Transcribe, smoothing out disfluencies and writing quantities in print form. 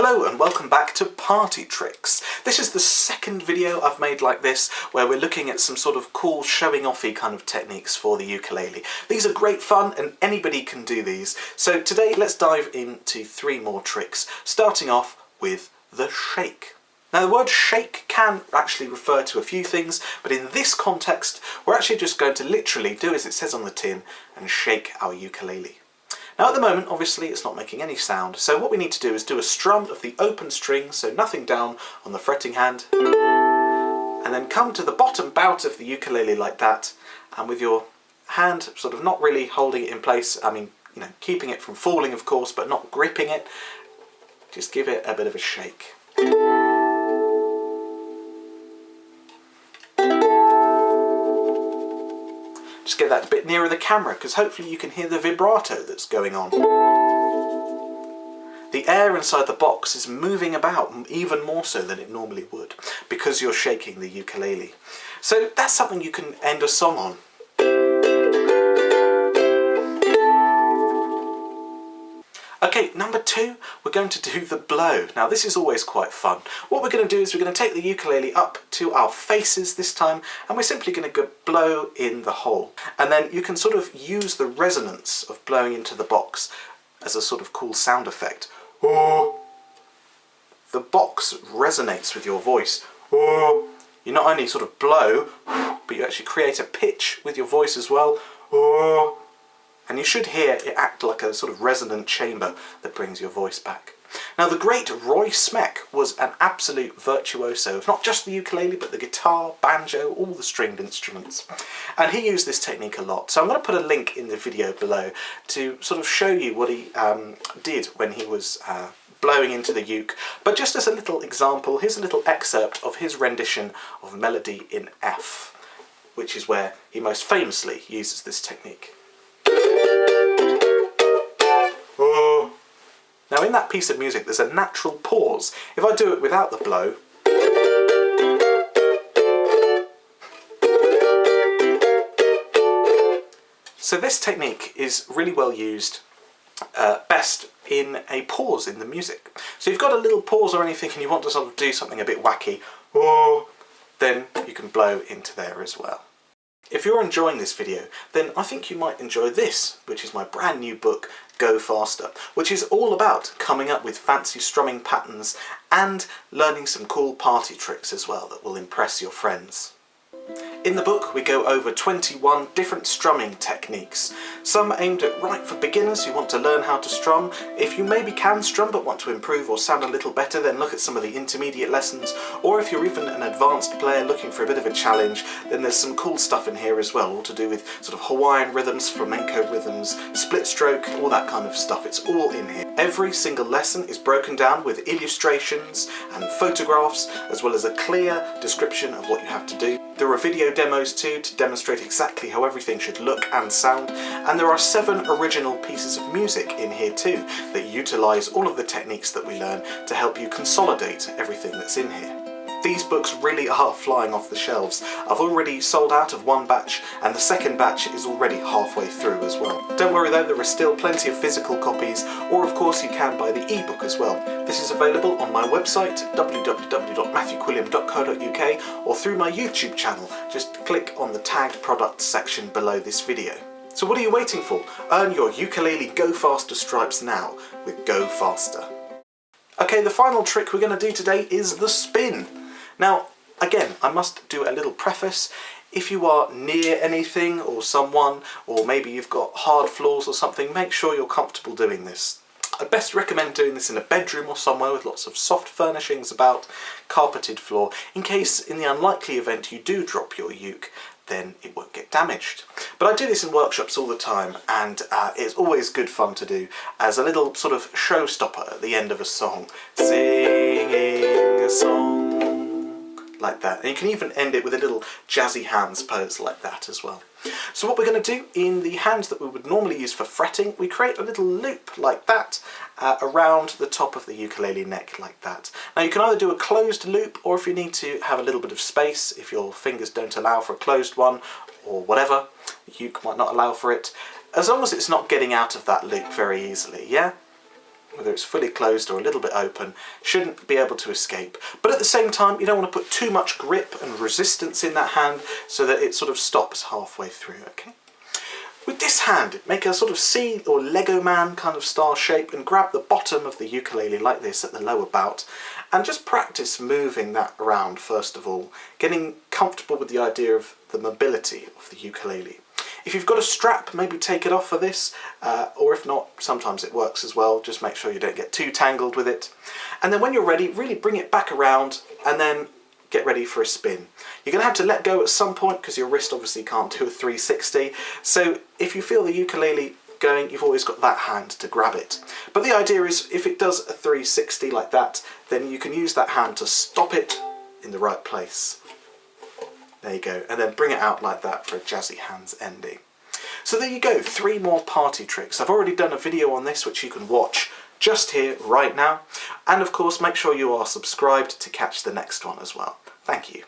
Hello and welcome back to Party Tricks. This is the second video I've made like this where we're looking at some sort of cool showing-offy kind of techniques for the ukulele. These are great fun and anybody can do these. So today let's dive into 3 more tricks, starting off with the shake. Now the word shake can actually refer to a few things, but in this context we're actually just going to literally do as it says on the tin and shake our ukulele. Now at the moment, obviously, it's not making any sound, so what we need to do is do a strum of the open string, so nothing down on the fretting hand, and then come to the bottom bout of the ukulele like that, and with your hand sort of not really holding it in place, keeping it from falling of course, but not gripping it, just give it a bit of a shake. Just get that a bit nearer the camera because hopefully you can hear the vibrato that's going on. The air inside the box is moving about even more so than it normally would because you're shaking the ukulele. So that's something you can end a song on. Okay, number 2, we're going to do the blow. Now this is always quite fun. What we're going to do is we're going to take the ukulele up to our faces this time and we're simply going to go blow in the hole. And then you can sort of use the resonance of blowing into the box as a sort of cool sound effect. Oh. The box resonates with your voice. Oh. You not only sort of blow, but you actually create a pitch with your voice as well. Oh. And you should hear it act like a sort of resonant chamber that brings your voice back. Now the great Roy Smeck was an absolute virtuoso of not just the ukulele but the guitar, banjo, all the stringed instruments. And he used this technique a lot. So I'm going to put a link in the video below to sort of show you what he did when he was blowing into the uke. But just as a little example, here's a little excerpt of his rendition of Melody in F, which is where he most famously uses this technique. Oh. Now in that piece of music there's a natural pause. If I do it without the blow, so this technique is really well used best in a pause in the music. So if you've got a little pause or anything and you want to sort of do something a bit wacky, oh, then you can blow into there as well. If you're enjoying this video, then I think you might enjoy this, which is my brand new book, Go Faster, which is all about coming up with fancy strumming patterns and learning some cool party tricks as well that will impress your friends. In the book we go over 21 different strumming techniques, some aimed at right for beginners who want to learn how to strum. If you maybe can strum but want to improve or sound a little better, then look at some of the intermediate lessons, or if you're even an advanced player looking for a bit of a challenge, then there's some cool stuff in here as well, all to do with sort of Hawaiian rhythms, flamenco rhythms, split stroke, all that kind of stuff. It's all in here. Every single lesson is broken down with illustrations and photographs, as well as a clear description of what you have to do. There are video demos too to demonstrate exactly how everything should look and sound, and there are 7 original pieces of music in here too that utilise all of the techniques that we learn to help you consolidate everything that's in here. These books really are flying off the shelves. I've already sold out of 1 batch and the second batch is already halfway through as well. Don't worry though, there are still plenty of physical copies, or of course you can buy the ebook as well. This is available on my website www.matthewquilliam.co.uk or through my YouTube channel. Just click on the tagged products section below this video. So what are you waiting for? Earn your ukulele Go Faster stripes now with Go Faster. Okay, the final trick we're going to do today is the spin. Now, again, I must do a little preface. If you are near anything or someone, or maybe you've got hard floors or something, make sure you're comfortable doing this. I'd best recommend doing this in a bedroom or somewhere with lots of soft furnishings about, carpeted floor, in case in the unlikely event you do drop your uke, then it won't get damaged. But I do this in workshops all the time, and it's always good fun to do as a little sort of showstopper at the end of a song. Singing a song like that. And you can even end it with a little jazzy hands pose like that as well. So what we're going to do, in the hands that we would normally use for fretting, we create a little loop like that around the top of the ukulele neck like that. Now you can either do a closed loop, or if you need to have a little bit of space, if your fingers don't allow for a closed one or whatever, the uke might not allow for it, as long as it's not getting out of that loop very easily, yeah? whether it's fully closed or a little bit open, shouldn't be able to escape. But at the same time, you don't want to put too much grip and resistance in that hand so that it sort of stops halfway through, okay? With this hand, make a sort of C or Lego man kind of star shape and grab the bottom of the ukulele like this at the lower bout and just practice moving that around first of all, getting comfortable with the idea of the mobility of the ukulele. If you've got a strap, maybe take it off for this, or if not, sometimes it works as well. Just make sure you don't get too tangled with it. And then when you're ready, really bring it back around and then get ready for a spin. You're going to have to let go at some point because your wrist obviously can't do a 360. So if you feel the ukulele going, you've always got that hand to grab it. But the idea is if it does a 360 like that, then you can use that hand to stop it in the right place. There you go, and then bring it out like that for a jazzy hands ending. So there you go, 3 more party tricks. I've already done a video on this which you can watch just here right now, and of course make sure you are subscribed to catch the next one as well. Thank you.